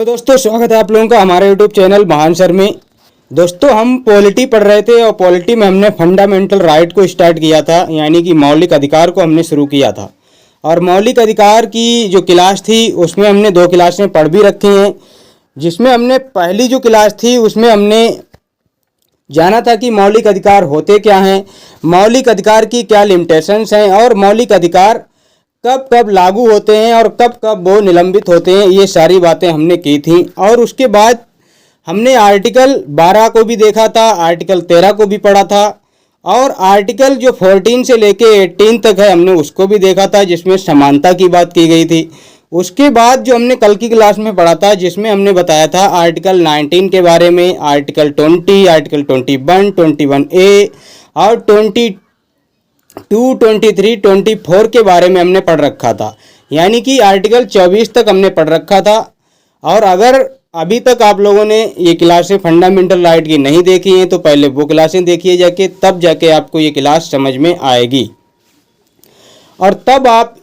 तो दोस्तों स्वागत है आप लोगों का हमारे यूट्यूब चैनल महान सर में। दोस्तों हम पॉलिटी पढ़ रहे थे और पॉलिटी में हमने फंडामेंटल राइट को स्टार्ट किया था, यानी कि मौलिक अधिकार को हमने शुरू किया था। और मौलिक अधिकार की जो क्लास थी उसमें हमने 2 क्लासें पढ़ भी रखी हैं, जिसमें हमने पहली जो क्लास थी उसमें हमने जाना था कि मौलिक अधिकार होते क्या हैं, मौलिक अधिकार की क्या लिमिटेशंस हैं और मौलिक अधिकार कब कब लागू होते हैं और कब कब वो निलंबित होते हैं। ये सारी बातें हमने की थी। और उसके बाद हमने आर्टिकल 12 को भी देखा था, आर्टिकल 13 को भी पढ़ा था और आर्टिकल जो 14 से लेके 18 तक है हमने उसको भी देखा था, जिसमें समानता की बात की गई थी। उसके बाद जो हमने कल की क्लास में पढ़ा था जिसमें हमने बताया था आर्टिकल 19 के बारे में, आर्टिकल 20, आर्टिकल 21, 21A और 22, 23, 24 के बारे में हमने पढ़ रखा था, यानी कि आर्टिकल 24 तक हमने पढ़ रखा था। और अगर अभी तक आप लोगों ने ये क्लासें फंडामेंटल राइट की नहीं देखी हैं तो पहले वो क्लासें देखिए जाके, तब जाके आपको ये क्लास समझ में आएगी। और तब आप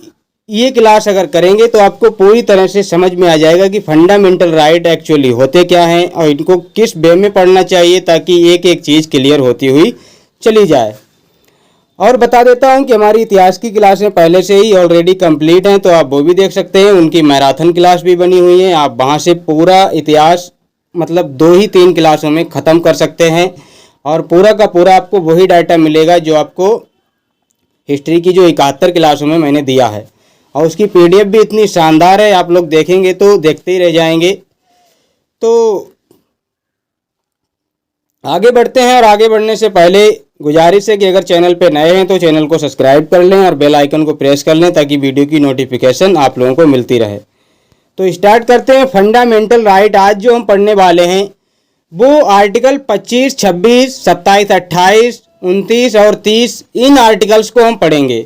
ये क्लास अगर करेंगे तो आपको पूरी तरह से समझ में आ जाएगा कि फंडामेंटल राइट एक्चुअली होते क्या हैं और इनको किस वे में पढ़ना चाहिए, ताकि एक एक चीज़ क्लियर होती हुई चली जाए। और बता देता हूं कि हमारी इतिहास की क्लासें पहले से ही ऑलरेडी कंप्लीट हैं, तो आप वो भी देख सकते हैं। उनकी मैराथन क्लास भी बनी हुई है, आप वहां से पूरा इतिहास मतलब 2 ही 3 क्लासों में ख़त्म कर सकते हैं और पूरा का पूरा आपको वही डाटा मिलेगा जो आपको हिस्ट्री की जो 71 क्लासों में मैंने दिया है। और उसकी PDF भी इतनी शानदार है, आप लोग देखेंगे तो देखते ही रह जाएंगे। तो आगे बढ़ते हैं और आगे बढ़ने से पहले गुजारिश है कि अगर चैनल पे नए हैं तो चैनल को सब्सक्राइब कर लें और बेल आइकन को प्रेस कर लें ताकि वीडियो की नोटिफिकेशन आप लोगों को मिलती रहे। तो स्टार्ट करते हैं फंडामेंटल राइट। आज जो हम पढ़ने वाले हैं वो आर्टिकल 25, 26, 27, 28, 29 और 30 इन आर्टिकल्स को हम पढ़ेंगे।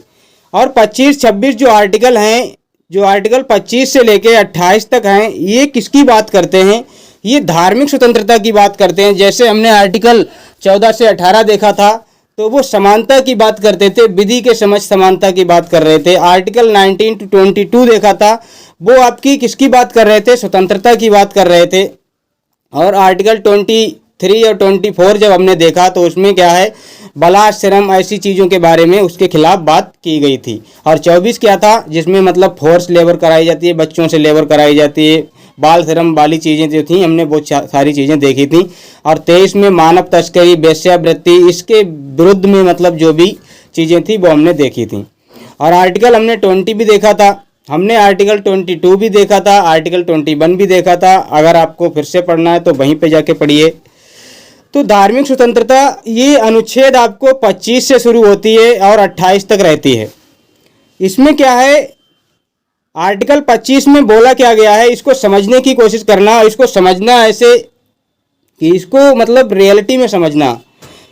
और 25, 26 जो आर्टिकल हैं, जो आर्टिकल 25 से लेकर 28 तक हैं, ये किसकी बात करते हैं? ये धार्मिक स्वतंत्रता की बात करते हैं। जैसे हमने आर्टिकल 14 से 18 देखा था तो वो समानता की बात करते थे, विधि के समक्ष समानता की बात कर रहे थे। आर्टिकल 19 to 22 देखा था, वो आपकी किसकी बात कर रहे थे? स्वतंत्रता की बात कर रहे थे। और आर्टिकल 23 और 24 जब हमने देखा तो उसमें क्या है, बलात्कार ऐसी चीज़ों के बारे में उसके खिलाफ बात की गई थी। और 24 क्या था, जिसमें मतलब फोर्स लेबर कराई जाती है, बच्चों से लेबर कराई जाती है, बाल श्रम वाली चीज़ें जो थी हमने वो सारी चीज़ें देखी थी। और 23 में मानव तस्करी, वेश्यावृत्ति, इसके विरुद्ध में मतलब जो भी चीज़ें थी वो हमने देखी थी। और आर्टिकल हमने 20 भी देखा था, हमने आर्टिकल 22 भी देखा था, आर्टिकल 21 भी देखा था। अगर आपको फिर से पढ़ना है तो वहीं पे जाके पढ़िए। तो धार्मिक स्वतंत्रता ये अनुच्छेद आपको 25 से शुरू होती है और 28 तक रहती है। इसमें क्या है, आर्टिकल 25 में बोला क्या गया है, इसको समझने की कोशिश करना। इसको समझना ऐसे कि इसको मतलब रियलिटी में समझना,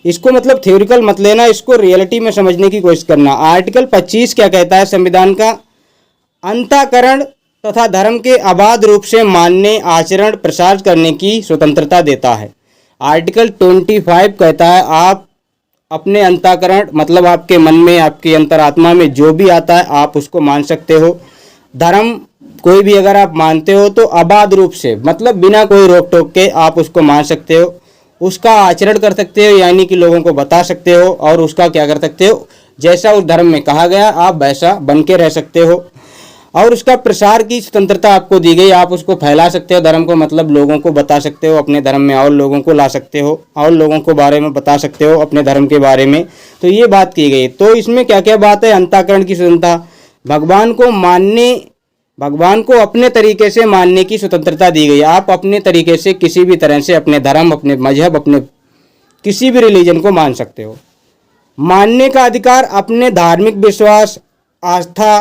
इसको मतलब थ्योरिकल मत लेना, इसको रियलिटी में समझने की कोशिश करना। आर्टिकल 25 क्या कहता है? संविधान का अंतःकरण तथा धर्म के अबाध रूप से मानने, आचरण, प्रसार करने की स्वतंत्रता देता है। आर्टिकल 25 कहता है आप अपने अंतःकरण मतलब आपके मन में, आपके अंतरात्मा में जो भी आता है आप उसको मान सकते हो। धर्म कोई भी अगर आप मानते हो तो अबाध रूप से मतलब बिना कोई रोक टोक के आप उसको मान सकते हो, उसका आचरण कर सकते हो यानी कि लोगों को बता सकते हो, और उसका क्या कर सकते हो, जैसा उस धर्म में कहा गया आप वैसा बन के रह सकते हो। और उसका प्रसार की स्वतंत्रता आपको दी गई, आप उसको फैला सकते हो धर्म को, मतलब लोगों को बता सकते हो अपने धर्म में और लोगों को ला सकते हो और लोगों को बारे में बता सकते हो अपने धर्म के बारे में। तो ये बात की गई। तो इसमें क्या क्या बात है? अंतःकरण की स्वतंत्रता, भगवान को मानने, भगवान को अपने तरीके से मानने की स्वतंत्रता दी गई। आप अपने तरीके से किसी भी तरह से अपने धर्म, अपने मजहब, अपने किसी भी रिलीजन को मान सकते हो। मानने का अधिकार, अपने धार्मिक विश्वास, आस्था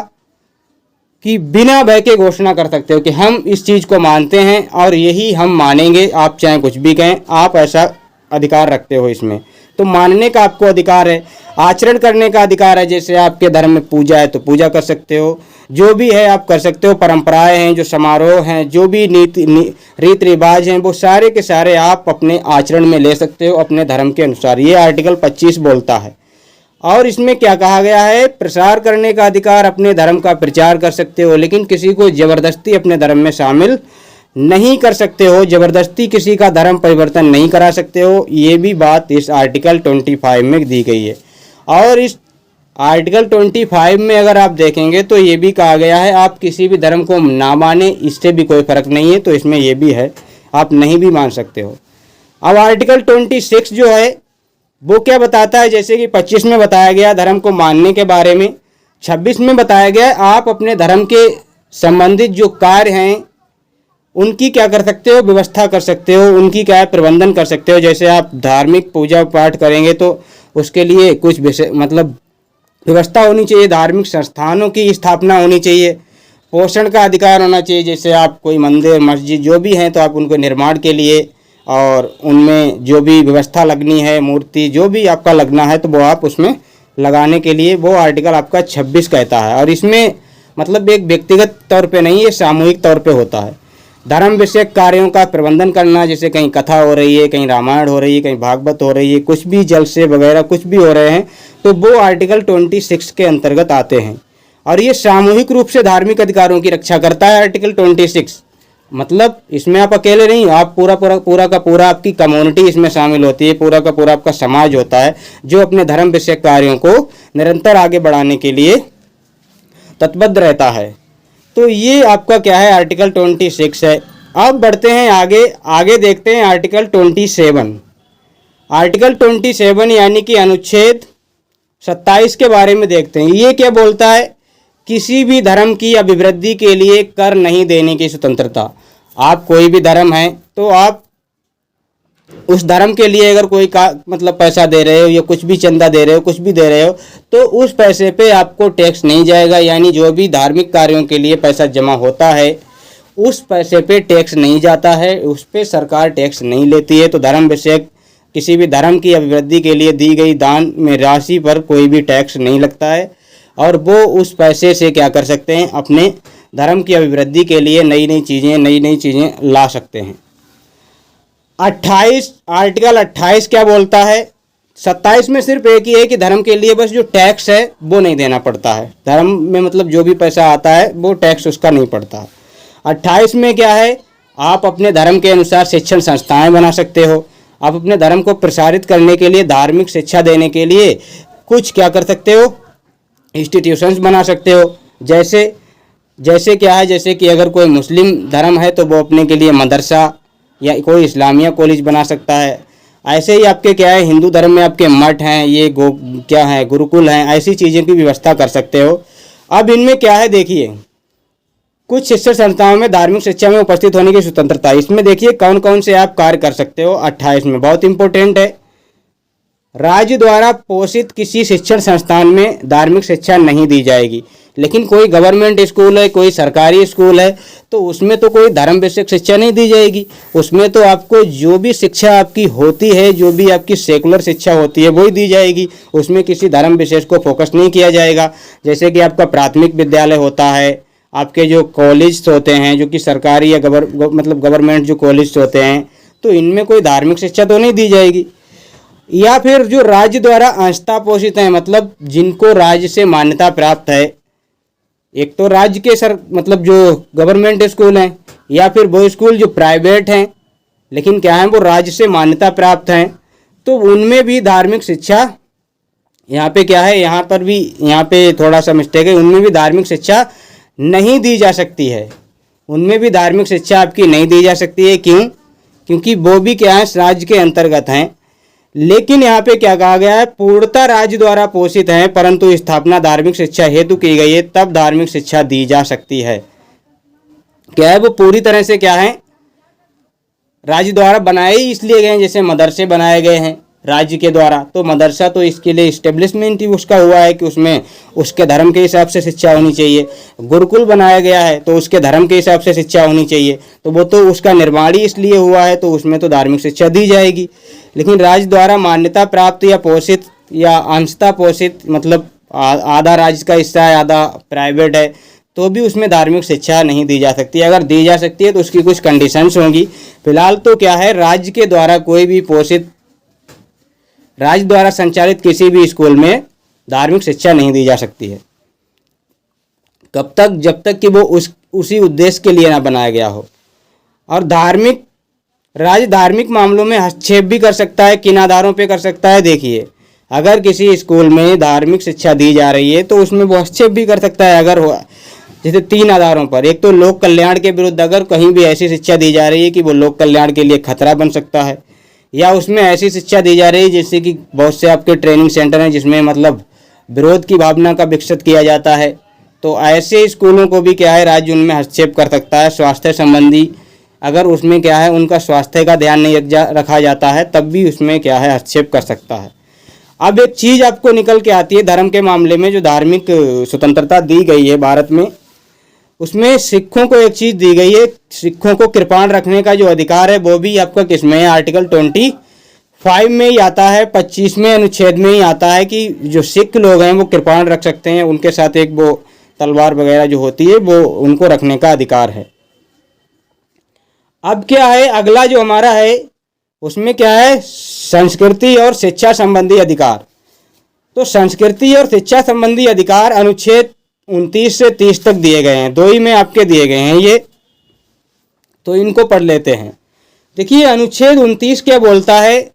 की बिना भय के घोषणा कर सकते हो कि हम इस चीज़ को मानते हैं और यही हम मानेंगे, आप चाहे कुछ भी कहें, आप ऐसा अधिकार रखते हो इसमें। तो मानने का आपको अधिकार है। आचरण करने का अधिकार है, जैसे आपके धर्म में पूजा है तो पूजा कर सकते हो, जो भी है आप कर सकते हो। परंपराएं हैं, जो समारोह हैं, जो भी रीति रिवाज हैं, वो सारे के सारे आप अपने आचरण में ले सकते हो अपने धर्म के अनुसार। ये आर्टिकल 25 बोलता है। और इसमें क्या कहा गया है, प्रसार करने का अधिकार, अपने धर्म का प्रचार कर सकते हो लेकिन किसी को ज़बरदस्ती अपने धर्म में शामिल नहीं कर सकते हो, ज़बरदस्ती किसी का धर्म परिवर्तन नहीं करा सकते हो। ये भी बात इस आर्टिकल 25 में दी गई है। और इस आर्टिकल 25 में अगर आप देखेंगे तो ये भी कहा गया है आप किसी भी धर्म को ना माने, इससे भी कोई फ़र्क नहीं है। तो इसमें ये भी है आप नहीं भी मान सकते हो। अब आर्टिकल 26 जो है वो क्या बताता है, जैसे कि 25 में बताया गया धर्म को मानने के बारे में, 26 में बताया गया आप अपने धर्म के संबंधित जो कार्य हैं उनकी क्या कर सकते हो, व्यवस्था कर सकते हो, उनकी क्या है प्रबंधन कर सकते हो। जैसे आप धार्मिक पूजा पाठ करेंगे तो उसके लिए कुछ मतलब व्यवस्था होनी चाहिए, धार्मिक संस्थानों की स्थापना होनी चाहिए, पोषण का अधिकार होना चाहिए। जैसे आप कोई मंदिर मस्जिद जो भी हैं तो आप उनको निर्माण के लिए और उनमें जो भी व्यवस्था लगनी है, मूर्ति जो भी आपका लगना है तो वो आप उसमें लगाने के लिए वो आर्टिकल आपका 26 कहता है। और इसमें मतलब एक व्यक्तिगत तौर पे नहीं, ये सामूहिक तौर पे होता है। धर्म विषयक कार्यों का प्रबंधन करना, जैसे कहीं कथा हो रही है, कहीं रामायण हो रही है, कहीं भागवत हो रही है, कुछ भी जलसे वगैरह कुछ भी हो रहे हैं तो वो आर्टिकल 26 के अंतर्गत आते हैं। और ये सामूहिक रूप से धार्मिक अधिकारों की रक्षा करता है आर्टिकल 26। मतलब इसमें आप अकेले नहीं, आप पूरा का पूरा आपकी कम्युनिटी इसमें शामिल होती है, पूरा का पूरा आपका समाज होता है जो अपने धर्म विषयक कार्यों को निरंतर आगे बढ़ाने के लिए तत्परता रहता है। तो ये आपका क्या है आर्टिकल 26 है। अब बढ़ते हैं आगे देखते हैं आर्टिकल 27। आर्टिकल 27 यानी कि अनुच्छेद 27 के बारे में देखते हैं। ये क्या बोलता है, किसी भी धर्म की अभिवृद्धि के लिए कर नहीं देने की स्वतंत्रता। आप कोई भी धर्म है तो आप उस धर्म के लिए अगर कोई का मतलब पैसा दे रहे हो या कुछ भी चंदा दे रहे हो, कुछ भी दे रहे हो तो उस पैसे पे आपको टैक्स नहीं जाएगा। यानी जो भी धार्मिक कार्यों के लिए पैसा जमा होता है उस पैसे पे टैक्स नहीं जाता है, उस पे सरकार टैक्स नहीं लेती है। तो धर्म विषयक किसी भी धर्म की अभिवृद्धि के लिए दी गई दान में राशि पर कोई भी टैक्स नहीं लगता है और वो उस पैसे से क्या कर सकते हैं, अपने धर्म की अभिवृद्धि के लिए नई नई चीज़ें ला सकते हैं। 28 आर्टिकल 28 क्या बोलता है, 27 में सिर्फ एक ही है कि धर्म के लिए बस जो टैक्स है वो नहीं देना पड़ता है। धर्म में मतलब जो भी पैसा आता है वो टैक्स उसका नहीं पड़ता है। 28 में क्या है, आप अपने धर्म के अनुसार शिक्षण संस्थाएं बना सकते हो। आप अपने धर्म को प्रसारित करने के लिए, धार्मिक शिक्षा देने के लिए कुछ क्या कर सकते हो, इंस्टीट्यूशंस बना सकते हो। जैसे क्या है, जैसे कि अगर कोई मुस्लिम धर्म है तो वो अपने के लिए मदरसा या कोई इस्लामिया कॉलेज बना सकता है। ऐसे ही आपके क्या है, हिंदू धर्म में आपके मठ हैं, ये क्या है गुरुकुल हैं, ऐसी चीज़ों की व्यवस्था कर सकते हो। अब इनमें क्या है देखिए, कुछ शिक्षण संस्थाओं में धार्मिक शिक्षा में उपस्थित होने की स्वतंत्रता। इसमें देखिए कौन कौन से आप कार्य कर सकते हो। 28 में बहुत इंपॉर्टेंट है, राज्य द्वारा पोषित किसी शिक्षण संस्थान में धार्मिक शिक्षा नहीं दी जाएगी। लेकिन कोई गवर्नमेंट स्कूल है, कोई सरकारी स्कूल है तो उसमें तो कोई धर्म विषयक शिक्षा नहीं दी जाएगी। उसमें तो आपको जो भी शिक्षा आपकी होती है, जो भी आपकी सेकुलर शिक्षा होती है वही दी जाएगी। उसमें किसी धर्म विशेष को फोकस नहीं किया जाएगा। जैसे कि आपका प्राथमिक विद्यालय होता है, आपके जो कॉलेज होते हैं जो कि सरकारी या मतलब गवर्नमेंट जो कॉलेज होते हैं, तो इनमें कोई धार्मिक शिक्षा तो नहीं दी जाएगी। या फिर जो राज्य द्वारा अंशतः पोषित हैं, मतलब जिनको राज्य से मान्यता प्राप्त है, एक तो राज्य के मतलब जो गवर्नमेंट स्कूल हैं, या फिर वो स्कूल जो प्राइवेट हैं लेकिन क्या है वो राज्य से मान्यता प्राप्त हैं, तो उनमें भी धार्मिक शिक्षा यहाँ पे क्या है, यहाँ पे थोड़ा सा मिस्टेक है, उनमें भी धार्मिक शिक्षा नहीं दी जा सकती है। उनमें भी धार्मिक शिक्षा आपकी नहीं दी जा सकती है। क्यों? क्योंकि वो भी क्या है राज्य के अंतर्गत हैं। लेकिन यहाँ पे क्या कहा गया है, पूर्णतः राज्य द्वारा पोषित हैं परंतु स्थापना धार्मिक शिक्षा हेतु की गई है, तब धार्मिक शिक्षा दी जा सकती है। क्या है वो पूरी तरह से क्या है राज्य द्वारा बनाए ही इसलिए गए हैं। जैसे मदरसे बनाए गए हैं राज्य के द्वारा, तो मदरसा तो इसके लिए इस्टेब्लिशमेंट ही उसका हुआ है कि उसमें उसके धर्म के हिसाब से शिक्षा होनी चाहिए। गुरुकुल बनाया गया है तो उसके धर्म के हिसाब से शिक्षा होनी चाहिए, तो वो तो उसका निर्माण ही इसलिए हुआ है, तो उसमें तो धार्मिक शिक्षा दी जाएगी। लेकिन राज्य द्वारा मान्यता प्राप्त या पोषित या अंशतः पोषित, मतलब आधा राज्य का हिस्सा है आधा प्राइवेट है, तो भी उसमें धार्मिक शिक्षा नहीं दी जा सकती। अगर दी जा सकती है तो उसकी कुछ कंडीशंस होंगी। फिलहाल तो क्या है, राज्य के द्वारा कोई भी राज्य द्वारा संचालित किसी भी स्कूल में धार्मिक शिक्षा नहीं दी जा सकती है। कब तक? जब तक कि वो उसी उद्देश्य के लिए ना बनाया गया हो। और राज्य धार्मिक मामलों में हस्तक्षेप भी कर सकता है। किन आधारों पे कर सकता है? देखिए, अगर किसी स्कूल में धार्मिक शिक्षा दी जा रही है तो उसमें वो हस्तक्षेप भी कर सकता है। अगर जैसे 3 आधारों पर, एक तो लोक कल्याण के विरुद्ध अगर कहीं भी ऐसी शिक्षा दी जा रही है कि वो लोक कल्याण के लिए खतरा बन सकता है, या उसमें ऐसी शिक्षा दी जा रही है जैसे कि बहुत से आपके ट्रेनिंग सेंटर हैं जिसमें मतलब विरोध की भावना का विकसित किया जाता है, तो ऐसे स्कूलों को भी क्या है, राज्य उनमें हस्तक्षेप कर सकता है। स्वास्थ्य संबंधी अगर उसमें क्या है, उनका स्वास्थ्य का ध्यान नहीं रखा जाता है, तब भी उसमें क्या है, हस्तक्षेप कर सकता है। अब एक चीज़ आपको निकल के आती है धर्म के मामले में, जो धार्मिक स्वतंत्रता दी गई है भारत में, उसमें सिखों को एक चीज़ दी गई है, सिखों को कृपाण रखने का जो अधिकार है वो भी आपका किसमें है? आर्टिकल 25 में ही आता है, 25वें अनुच्छेद में ही आता है कि जो सिख लोग हैं वो कृपाण रख सकते हैं, उनके साथ एक वो तलवार वगैरह जो होती है वो उनको रखने का अधिकार है। अब क्या है, अगला जो हमारा है उसमें क्या है, संस्कृति और शिक्षा संबंधी अधिकार। तो संस्कृति और शिक्षा संबंधी अधिकार अनुच्छेद 29 से 30 तक दिए गए हैं, 2 ही में आपके दिए गए हैं ये, तो इनको पढ़ लेते हैं। देखिए, अनुच्छेद 29 क्या बोलता है,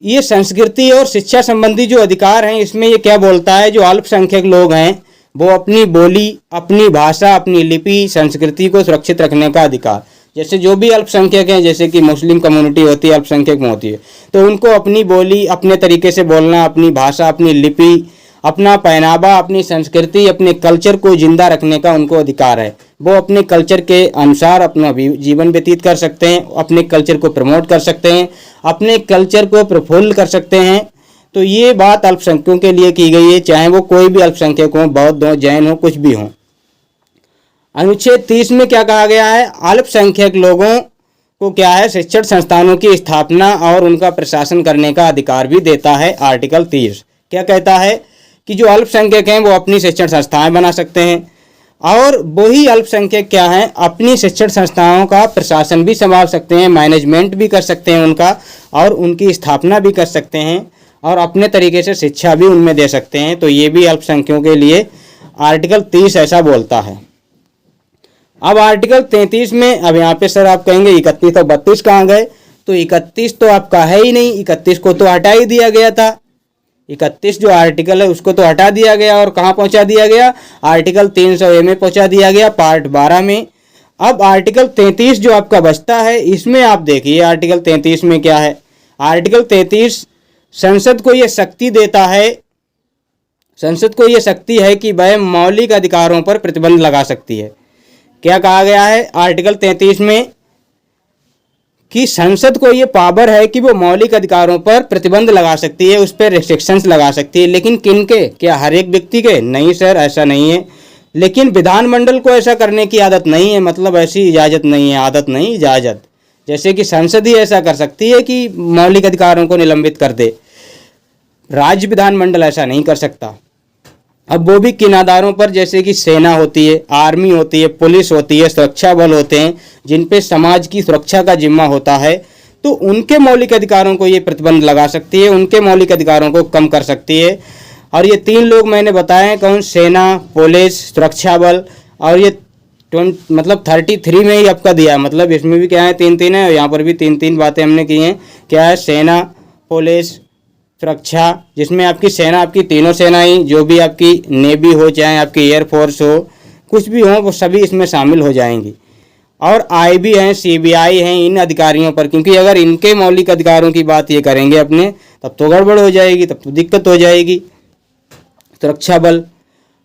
ये संस्कृति और शिक्षा संबंधी जो अधिकार हैं इसमें ये क्या बोलता है, जो अल्पसंख्यक लोग हैं वो अपनी बोली, अपनी भाषा, अपनी लिपि, संस्कृति को सुरक्षित रखने का अधिकार। जैसे जो भी अल्पसंख्यक हैं, जैसे कि मुस्लिम कम्युनिटी होती है, अल्पसंख्यक में होती है, तो उनको अपनी बोली, अपने तरीके से बोलना, अपनी भाषा, अपनी लिपि, अपना पहनावा, अपनी संस्कृति, अपने कल्चर को जिंदा रखने का उनको अधिकार है। वो अपने कल्चर के अनुसार अपना जीवन व्यतीत कर सकते हैं, अपने कल्चर को प्रमोट कर सकते हैं, अपने कल्चर को प्रफुल्ल कर सकते हैं। तो ये बात अल्पसंख्यकों के लिए की गई है, चाहे वो कोई भी अल्पसंख्यक हो, बौद्ध हो, जैन हो, कुछ भी हो। अनुच्छेद 30 में क्या कहा गया है, अल्पसंख्यक लोगों को क्या है, शिक्षण संस्थानों की स्थापना और उनका प्रशासन करने का अधिकार भी देता है। आर्टिकल 30 क्या कहता है कि जो अल्पसंख्यक हैं वो अपनी शिक्षण संस्थाएं बना सकते हैं, और वही अल्पसंख्यक क्या हैं, अपनी शिक्षण संस्थाओं का प्रशासन भी संभाल सकते हैं, मैनेजमेंट भी कर सकते हैं उनका, और उनकी स्थापना भी कर सकते हैं, और अपने तरीके से शिक्षा भी उनमें दे सकते हैं। तो ये भी अल्पसंख्यकों के लिए आर्टिकल 30 ऐसा बोलता है। अब आर्टिकल 33 में, अब यहाँ पे सर आप कहेंगे 31 और 32 कहाँ गए, तो 31 तो आपका है ही नहीं, 31 को तो हटा ही दिया गया था। 31 जो आर्टिकल है उसको तो हटा दिया गया, और कहाँ पहुँचा दिया गया, आर्टिकल 300A में पहुँचा दिया गया, पार्ट 12 में। अब आर्टिकल 33 जो आपका बचता है, इसमें आप देखिए आर्टिकल 33 में क्या है। आर्टिकल 33 संसद को ये शक्ति देता है, संसद को ये शक्ति है कि वह मौलिक अधिकारों पर प्रतिबंध लगा सकती है। क्या कहा गया है आर्टिकल 33 में, कि संसद को ये पावर है कि वो मौलिक अधिकारों पर प्रतिबंध लगा सकती है, उस पर रिस्ट्रिक्शंस लगा सकती है। लेकिन किन के? क्या हर एक व्यक्ति के? नहीं सर, ऐसा नहीं है। लेकिन विधानमंडल को ऐसा करने की आदत नहीं है, मतलब ऐसी इजाज़त नहीं है, आदत नहीं, इजाज़त। जैसे कि संसद ही ऐसा कर सकती है कि मौलिक अधिकारों को निलंबित कर दे, राज्य विधानमंडल ऐसा नहीं कर सकता। अब वो भी किन आधारों पर, जैसे कि सेना होती है, आर्मी होती है, पुलिस होती है, सुरक्षा बल होते हैं, जिन पे समाज की सुरक्षा का जिम्मा होता है, तो उनके मौलिक अधिकारों को ये प्रतिबंध लगा सकती है, उनके मौलिक अधिकारों को कम कर सकती है। और ये 3 लोग मैंने बताए, कौन? सेना, पुलिस, सुरक्षा बल। और ये मतलब 33 में ही आपका दिया, मतलब इसमें भी क्या है, 3-3 है, और यहाँ पर भी 3-3 बातें हमने की हैं। क्या है? सेना, पुलिस, सुरक्षा, जिसमें आपकी सेना, आपकी तीनों सेनाएं, जो भी आपकी नेवी हो, चाहे आपकी एयरफोर्स हो, कुछ भी हो, वो सभी इसमें शामिल हो जाएंगी। और IB हैं, CBI हैं, इन अधिकारियों पर, क्योंकि अगर इनके मौलिक अधिकारों की बात ये करेंगे अपने, तब तो गड़बड़ हो जाएगी, तब तो दिक्कत हो जाएगी। सुरक्षा बल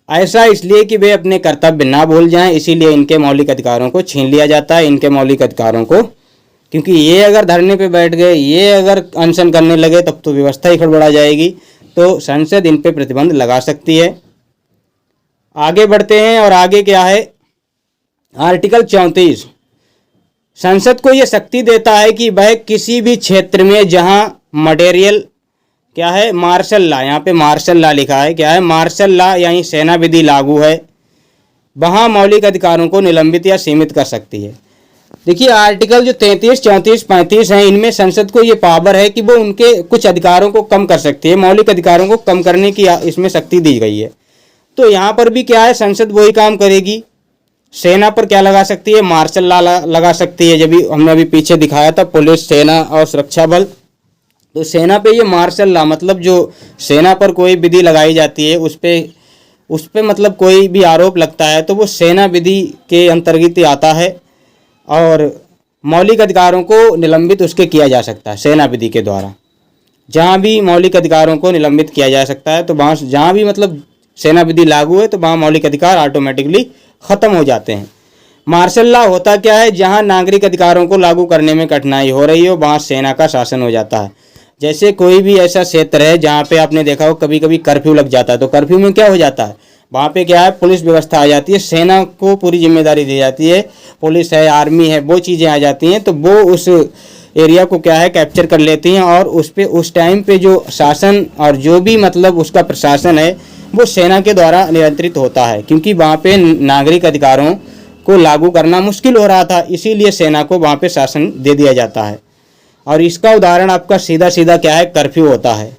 ऐसा इसलिए कि वे अपने कर्तव्य ना भूल जाएं, इसीलिए इनके मौलिक अधिकारों को छीन लिया जाता है, इनके मौलिक अधिकारों को, क्योंकि ये अगर धरने पे बैठ गए, ये अगर अनशन करने लगे, तब तो व्यवस्था ही गड़बड़ा जाएगी। तो संसद इन पे प्रतिबंध लगा सकती है। आगे बढ़ते हैं, और आगे क्या है, आर्टिकल 34 संसद को यह शक्ति देता है कि वह किसी भी क्षेत्र में जहां मटेरियल क्या है, मार्शल लॉ, यहाँ पे मार्शल लॉ लिखा है, क्या है, मार्शल लॉ यानी सेना विधि लागू है, वहां मौलिक अधिकारों को निलंबित या सीमित कर सकती है। देखिए आर्टिकल जो 33, 34, 35 हैं, इनमें संसद को ये पावर है कि वो उनके कुछ अधिकारों को कम कर सकती है, मौलिक अधिकारों को कम करने की इसमें शक्ति दी गई है। तो यहाँ पर भी क्या है, संसद वही काम करेगी सेना पर क्या लगा सकती है, मार्शल लॉ लगा सकती है। जब भी हमने अभी पीछे दिखाया था पुलिस, सेना और सुरक्षा बल, तो सेना पे ये मार्शल लॉ मतलब जो सेना पर कोई विधि लगाई जाती है उस पे मतलब कोई भी आरोप लगता है तो वो सेना विधि के अंतर्गत ही आता है और मौलिक अधिकारों को निलंबित उसके किया जा सकता है सेना विधि के द्वारा। जहाँ भी मौलिक अधिकारों को निलंबित किया जा सकता है तो वहाँ जहाँ भी मतलब सेना विधि लागू है तो वहाँ मौलिक अधिकार ऑटोमेटिकली ख़त्म हो जाते हैं। मार्शल लॉ होता क्या है, जहाँ नागरिक अधिकारों को लागू करने में कठिनाई हो रही हो वहाँ सेना का शासन हो जाता है। जैसे कोई भी ऐसा क्षेत्र है जहाँ पे आपने देखा हो कभी कभी कर्फ्यू लग जाता है, तो कर्फ्यू में क्या हो जाता है, वहाँ पे क्या है पुलिस व्यवस्था आ जाती है, सेना को पूरी जिम्मेदारी दी जाती है, पुलिस है, आर्मी है, वो चीज़ें आ जाती हैं, तो वो उस एरिया को क्या है कैप्चर कर लेती हैं और उस पे उस टाइम पे जो शासन और जो भी मतलब उसका प्रशासन है वो सेना के द्वारा नियंत्रित होता है, क्योंकि वहाँ पे नागरिक अधिकारों को लागू करना मुश्किल हो रहा था, इसीलिए सेना को वहाँ पे शासन दे दिया जाता है। और इसका उदाहरण आपका सीधा सीधा क्या है, कर्फ्यू होता है।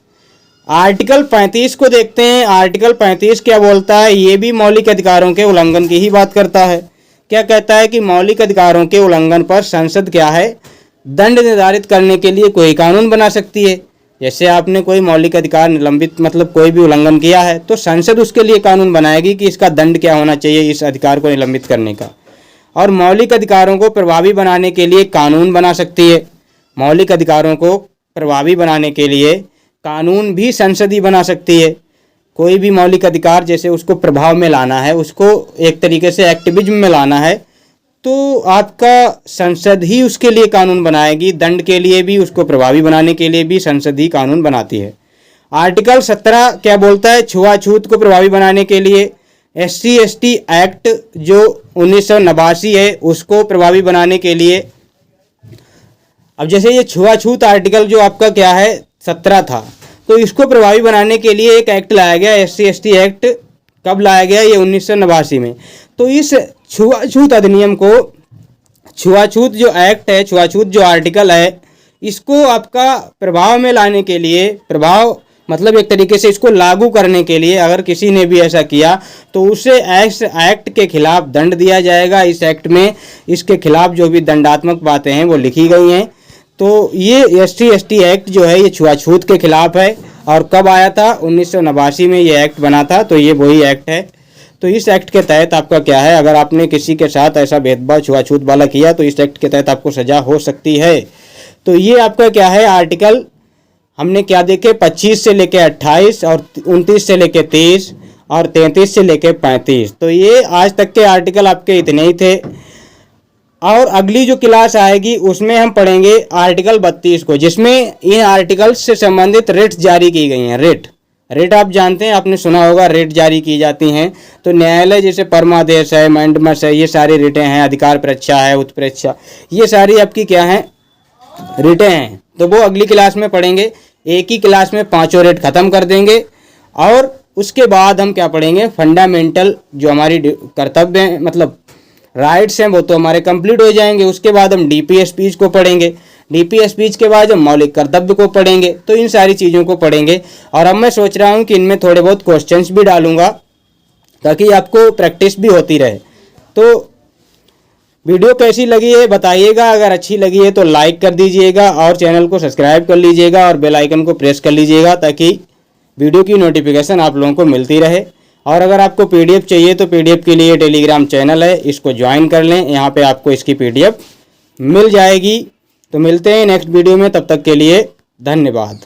आर्टिकल 35 को देखते हैं। आर्टिकल 35 क्या बोलता है, ये भी मौलिक अधिकारों के उल्लंघन की ही बात करता है। क्या कहता है कि मौलिक अधिकारों के उल्लंघन पर संसद क्या है, दंड निर्धारित करने के लिए कोई कानून बना सकती है। जैसे आपने कोई मौलिक अधिकार निलंबित मतलब कोई भी उल्लंघन किया है तो संसद उसके लिए कानून बनाएगी कि इसका दंड क्या होना चाहिए इस अधिकार को निलंबित करने का। और मौलिक अधिकारों को प्रभावी बनाने के लिए कानून बना सकती है। मौलिक अधिकारों को प्रभावी बनाने के लिए कानून भी संसद ही बना सकती है। कोई भी मौलिक अधिकार जैसे उसको प्रभाव में लाना है, उसको एक तरीके से एक्टिविज्म में लाना है, तो आपका संसद ही उसके लिए कानून बनाएगी। दंड के लिए भी, उसको प्रभावी बनाने के लिए भी संसद ही कानून बनाती है। आर्टिकल 17 क्या बोलता है, छुआछूत को प्रभावी बनाने के लिए SC/ST एक्ट जो 1989 है उसको प्रभावी बनाने के लिए। अब जैसे ये छुआछूत आर्टिकल जो आपका क्या है 17 था, तो इसको प्रभावी बनाने के लिए एक एक्ट लाया गया, SC/ST एक्ट। कब लाया गया, ये 1989 में। तो इस छुआछूत अधिनियम को, छुआछूत जो एक्ट है, छुआछूत जो आर्टिकल है, इसको आपका प्रभाव में लाने के लिए, प्रभाव मतलब एक तरीके से इसको लागू करने के लिए अगर किसी ने भी ऐसा किया तो उसे इस एक्ट के खिलाफ दंड दिया जाएगा। इस एक्ट में इसके खिलाफ जो भी दंडात्मक बातें हैं वो लिखी गई हैं। तो ये SC/ST एक्ट जो है ये छुआछूत के खिलाफ है। और कब आया था, 1989 में ये एक्ट बना था, तो ये वही एक्ट है। तो इस एक्ट के तहत आपका क्या है, अगर आपने किसी के साथ ऐसा भेदभाव छुआछूत वाला किया तो इस एक्ट के तहत आपको सजा हो सकती है। तो ये आपका क्या है आर्टिकल हमने क्या देखे, 25 से लेके 28 और 29 से लेके 30 और 33 से लेके 35। तो ये आज तक के आर्टिकल आपके इतने ही थे। और अगली जो क्लास आएगी उसमें हम पढ़ेंगे आर्टिकल 32 को, जिसमें इन आर्टिकल्स से संबंधित रिट्स जारी की गई हैं। रिट आप जानते हैं, आपने सुना होगा, रिट जारी की जाती हैं। तो न्यायालय जैसे परमादेश है, मैंडमस है, ये सारी रिटें हैं, अधिकार परीक्षा है, उत्प्रेक्षा, ये सारी आपकी क्या हैं, रिटें हैं। तो वो अगली क्लास में पढ़ेंगे। एक ही क्लास में 5 रिट खत्म कर देंगे और उसके बाद हम क्या पढ़ेंगे, फंडामेंटल जो हमारी कर्तव्य हैं मतलब राइट्स हैं वो तो हमारे कंप्लीट हो जाएंगे। उसके बाद हम DP स्पीच को पढ़ेंगे। DP स्पीच के बाद हम मौलिक कर्तव्य को पढ़ेंगे। तो इन सारी चीज़ों को पढ़ेंगे। और अब मैं सोच रहा हूँ कि इनमें थोड़े बहुत क्वेश्चंस भी डालूंगा ताकि आपको प्रैक्टिस भी होती रहे। तो वीडियो कैसी लगी है बताइएगा। अगर अच्छी लगी है तो लाइक कर दीजिएगा और चैनल को सब्सक्राइब कर लीजिएगा और बेल आइकन को प्रेस कर लीजिएगा ताकि वीडियो की नोटिफिकेशन आप लोगों को मिलती रहे। और अगर आपको PDF चाहिए तो PDF के लिए टेलीग्राम चैनल है, इसको ज्वाइन कर लें। यहाँ पे आपको इसकी PDF मिल जाएगी। तो मिलते हैं नेक्स्ट वीडियो में, तब तक के लिए धन्यवाद।